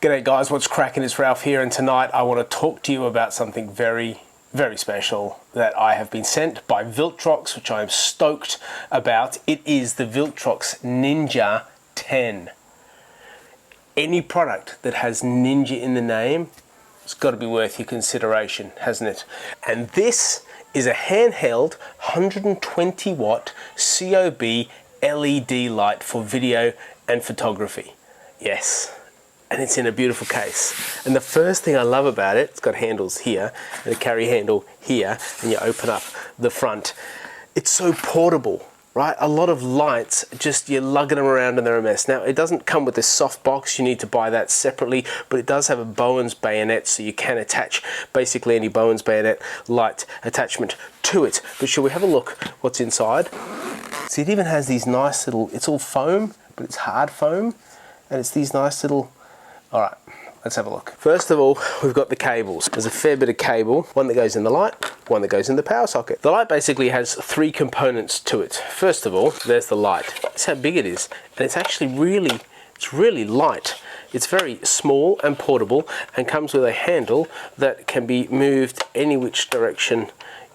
G'day guys, what's cracking? It's Ralph here, and tonight I want to talk to you about something very special that I have been sent by Viltrox, which I am stoked about. It is the Viltrox Ninja 10. Any product that has Ninja in the name, it's got to be worth your consideration, hasn't it? And this is a handheld 120 watt COB LED light for video and photography. Yes. And it's in a beautiful case. And the first thing I love about it, it's got handles here and a carry handle here, and you open up the front. It's so portable, right? A lot of lights, just you're lugging them around and they're a mess. Now, it doesn't come with this soft box, you need to buy that separately, but it does have a Bowen's bayonet, so you can attach basically any Bowen's bayonet light attachment to it. But shall we have a look what's inside? See, it even has these nice little, it's all foam, but it's hard foam, and it's these nice little, all right, let's have a look. First of all, we've got the cables. There's a fair bit of cable, one that goes in the light, one that goes in the power socket. The light basically has three components to it. First of all, there's the light. That's how big it is. And it's actually really light. It's very small and portable and comes with a handle that can be moved any which direction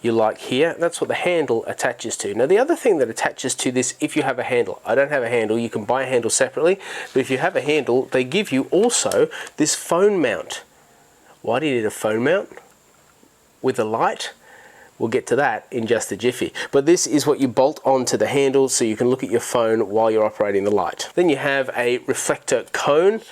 you like here. That's what the handle attaches to. Now the other thing that attaches to this, if you have a handle, I don't have a handle, you can buy a handle separately, but if you have a handle, they give you also this phone mount. Why do you need a phone mount with a light? We'll get to that in just a jiffy. But this is what you bolt onto the handle so you can look at your phone while you're operating the light. Then you have a reflector cone,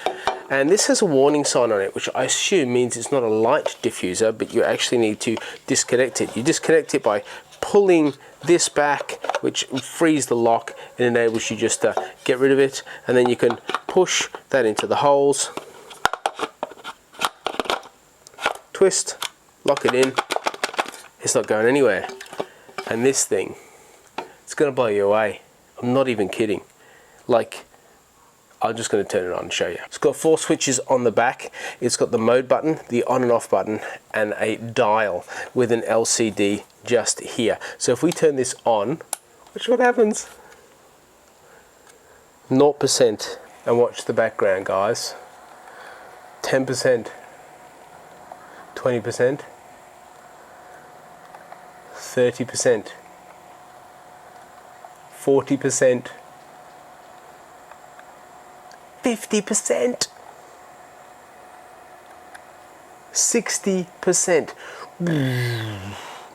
and this has a warning sign on it, which I assume means it's not a light diffuser, but you actually need to disconnect it. You disconnect it by pulling this back, which frees the lock and enables you just to get rid of it, and then you can push that into the holes, twist, lock it in. It's not going anywhere. And this thing, it's gonna blow you away. I'm not even kidding. Like, I'm just going to turn it on and show you. It's got 4 switches on the back. It's got the mode button, the on and off button, and a dial with an LCD just here. So if we turn this on, watch what happens. 0%. And watch the background, guys. 10%. 20%. 30%. 40%. 50%, 60%.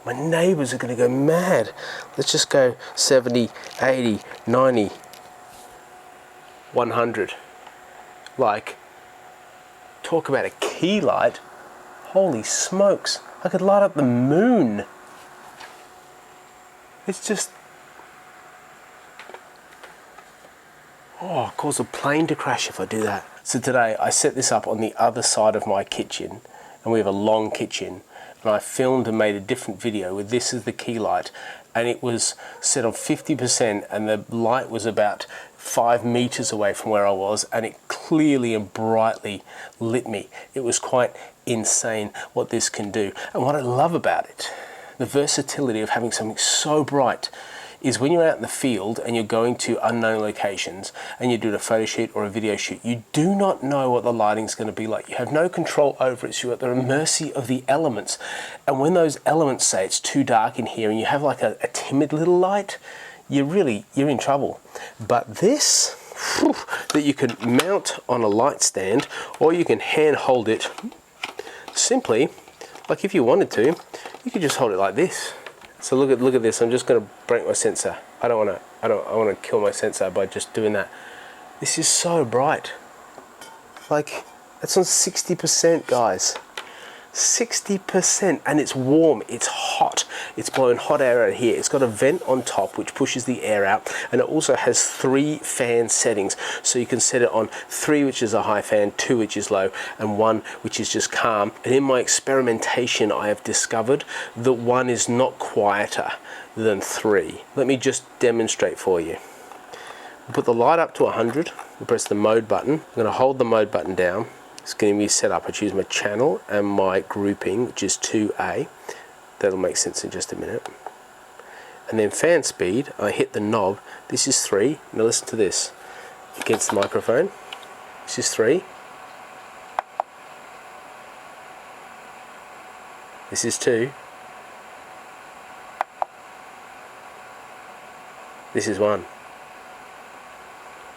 My neighbors are going to go mad. Let's just go 70, 80, 90, 100. Like, talk about a key light. Holy smokes, I could light up the moon. It's just, oh, cause a plane to crash if I do that. So today I set this up on the other side of my kitchen, and we have a long kitchen, and I filmed and made a different video with this as the key light, and it was set on 50%, and the light was about 5 meters away from where I was, and it clearly and brightly lit me. It was quite insane what this can do. And what I love about it, the versatility of having something so bright, is when you're out in the field and you're going to unknown locations and you're doing a photo shoot or a video shoot, you do not know what the lighting's going to be like. You have no control over it, so you're at the mercy of the elements. And when those elements say it's too dark in here and you have like a timid little light, you're in trouble. But this, that you can mount on a light stand, or you can hand hold it simply, like if you wanted to, you could just hold it like this. So look at this. I'm just going to break my sensor. I want to kill my sensor by just doing that. This is so bright. Like, it's on 60%, guys. 60%, and it's warm, it's hot, it's blowing hot air out here. It's got a vent on top which pushes the air out, and it also has 3 fan settings, so you can set it on 3, which is a high fan, 2 which is low, and 1 which is just calm. And in my experimentation I have discovered that 1 is not quieter than 3. Let me just demonstrate for you. We'll put the light up to 100, we'll press the mode button. I'm going to hold the mode button down. It's going to be set up. I choose my channel and my grouping, which is 2A. That'll make sense in just a minute. And then fan speed, I hit the knob. This is 3. Now listen to this. Against the microphone. This is 3. This is 2. This is 1.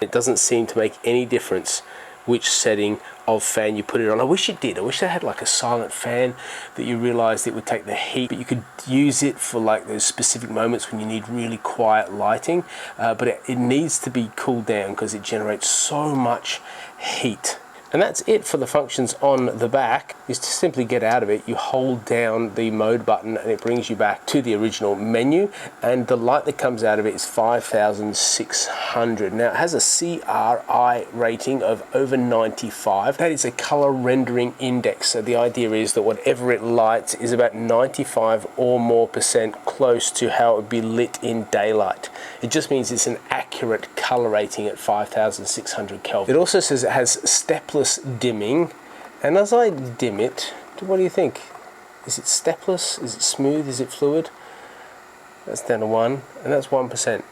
It doesn't seem to make any difference which setting of fan you put it on. I wish it did. I wish they had like a silent fan that you realized it would take the heat, but you could use it for like those specific moments when you need really quiet lighting, but it needs to be cooled down because it generates so much heat. And that's it for the functions on the back. Is to simply get out of it, you hold down the mode button and it brings you back to the original menu, and the light that comes out of it is 5600. Now it has a CRI rating of over 95. That is a color rendering index, so the idea is that whatever it lights is about 95 or more % close to how it would be lit in daylight. It just means it's an accurate color rating at 5600 Kelvin. It also says it has stepless dimming, and as I dim it, what do you think? Is it stepless? Is it smooth? Is it fluid? That's down to 1, and that's 1%.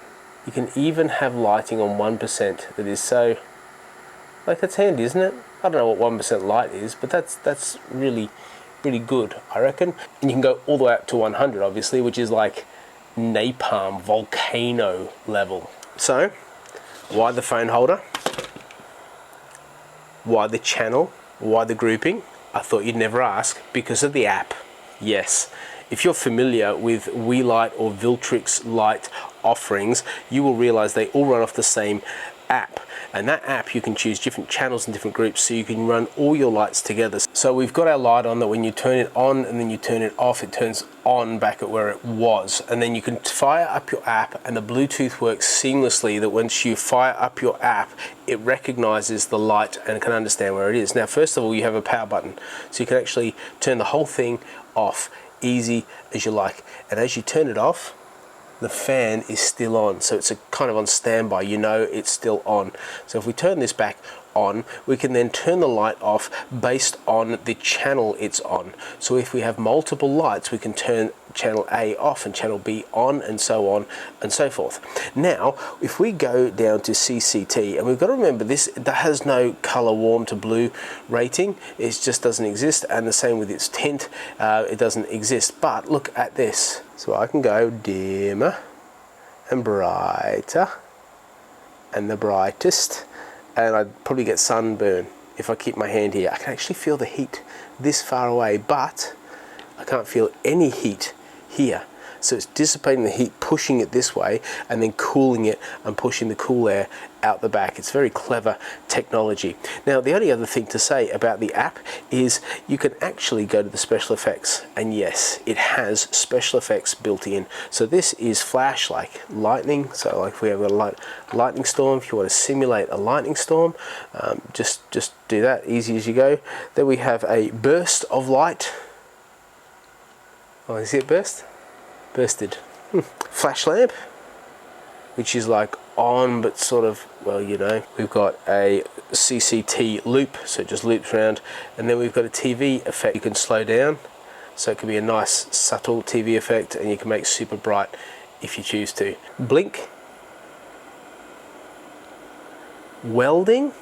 You can even have lighting on 1% that is so, like, that's handy, isn't it? I don't know what 1% light is, but that's really good, I reckon. And you can go all the way up to 100, obviously, which is like napalm, volcano level. So, why the phone holder? Why the channel? Why the grouping? I thought you'd never ask. Because of the app. Yes. If you're familiar with WeLight or Viltrox light offerings, you will realize they all run off the same app. And that app, you can choose different channels and different groups, so you can run all your lights together. So we've got our light on that when you turn it on and then you turn it off, it turns on back at where it was. And then you can fire up your app, and the Bluetooth works seamlessly, that once you fire up your app, it recognizes the light and can understand where it is. Now, first of all, you have a power button, so you can actually turn the whole thing off, easy as you like. And as you turn it off, the fan is still on, so it's a kind of on standby, you know it's still on. So if we turn this back on, we can then turn the light off based on the channel it's on. So if we have multiple lights, we can turn channel A off and channel B on, and so on and so forth. Now, if we go down to CCT, and we've got to remember this, that has no color warm to blue rating, it just doesn't exist, and the same with its tint, it doesn't exist. But look at this. So I can go dimmer and brighter and the brightest, and I'd probably get sunburn if I keep my hand here. I can actually feel the heat this far away, but I can't feel any heat here. So it's dissipating the heat, pushing it this way, and then cooling it and pushing the cool air out the back. It's very clever technology. Now, the only other thing to say about the app is you can actually go to the special effects, and yes, it has special effects built in. So this is flash, like lightning. So like if we have a lightning storm, if you want to simulate a lightning storm, just do that, easy as you go. Then we have a burst of light. Oh, is it burst? Bursted. Flash lamp, which is like on, but sort of, well, you know. We've got a CCT loop, so it just loops around, and then we've got a TV effect. You can slow down, so it can be a nice subtle TV effect, and you can make super bright if you choose to. Blink. Welding.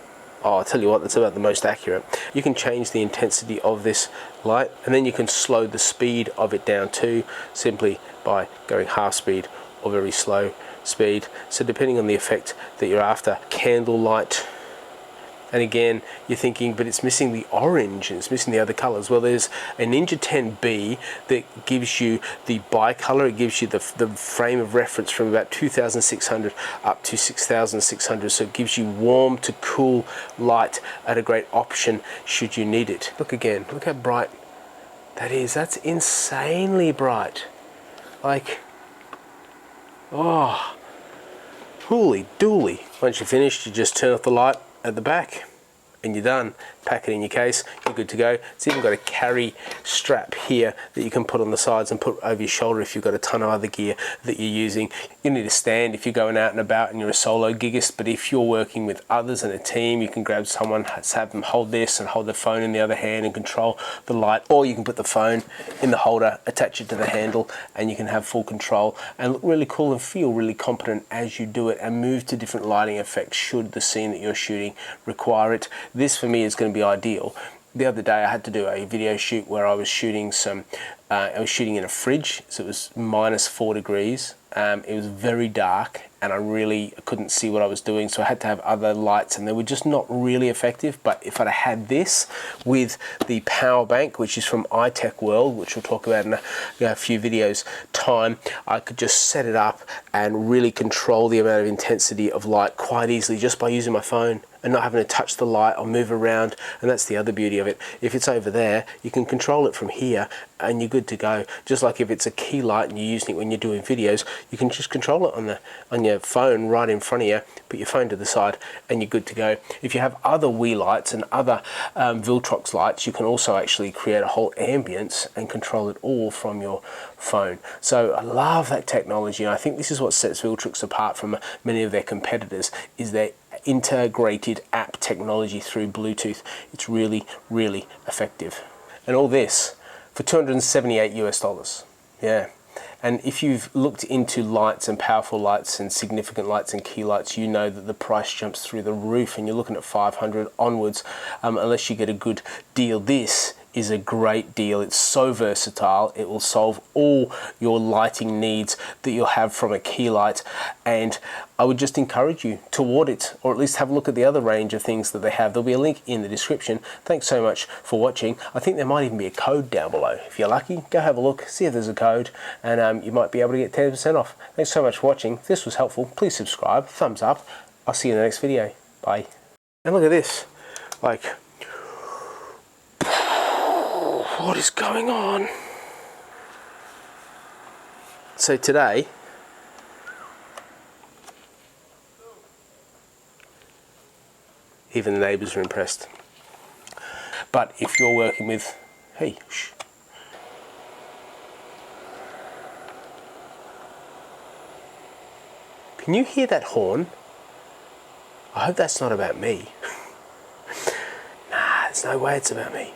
Oh, I'll tell you what, that's about the most accurate. You can change the intensity of this light, and then you can slow the speed of it down too, simply by going half speed or very slow speed. So depending on the effect that you're after. Candle light. And again, you're thinking, but it's missing the orange and it's missing the other colors. Well, there's a Ninja 10B that gives you the bicolor. It gives you the frame of reference from about 2600 up to 6600. So it gives you warm to cool light at a great option should you need it. Look again, look how bright that is. That's insanely bright. Like, oh, holy dooly. Once you're finished, you just turn off the light at the back and you're done. Pack it in your case, you're good to go. It's even got a carry strap here that you can put on the sides and put over your shoulder if you've got a ton of other gear that you're using. You need a stand if you're going out and about and you're a solo gigist, but if you're working with others in a team, you can grab someone, have them hold this and hold the phone in the other hand and control the light, or you can put the phone in the holder, attach it to the handle, and you can have full control and look really cool and feel really competent as you do it, and move to different lighting effects should the scene that you're shooting require it. This for me is going to be ideal The other day I had to do a video shoot where I was shooting in a fridge, so it was -4 degrees. It was very dark and I really couldn't see what I was doing, so I had to have other lights and they were just not really effective. But if I'd had this with the power bank, which is from Thr World, which we'll talk about in a few videos time, I could just set it up and really control the amount of intensity of light quite easily just by using my phone and not having to touch the light or move around. And that's the other beauty of it. If it's over there, you can control it from here and you're good to go. Just like if it's a key light and you're using it when you're doing videos, you can just control it on your phone right in front of you, put your phone to the side and you're good to go. If you have other Wii lights and other Viltrox lights, you can also actually create a whole ambience and control it all from your phone. So I love that technology, and I think this is what sets Viltrox apart from many of their competitors, is their integrated app technology through Bluetooth. It's really, really effective. And all this for $278 US. Yeah. And if you've looked into lights and powerful lights and significant lights and key lights, you know that the price jumps through the roof and you're looking at 500 onwards unless you get a good deal. This is a great deal. It's so versatile. It will solve all your lighting needs that you'll have from a key light, and I would just encourage you toward it, or at least have a look at the other range of things that they have. There'll be a link in the description. Thanks so much for watching. I think there might even be a code down below. If you're lucky, go have a look, see if there's a code, and you might be able to get 10% off. Thanks so much for watching. If this was helpful, please subscribe, thumbs up. I'll see you in the next video. Bye. And look at this. Like, what is going on? So today, even the neighbours are impressed. But if you're working with, hey, shh. Can you hear that horn? I hope that's not about me. Nah, there's no way it's about me.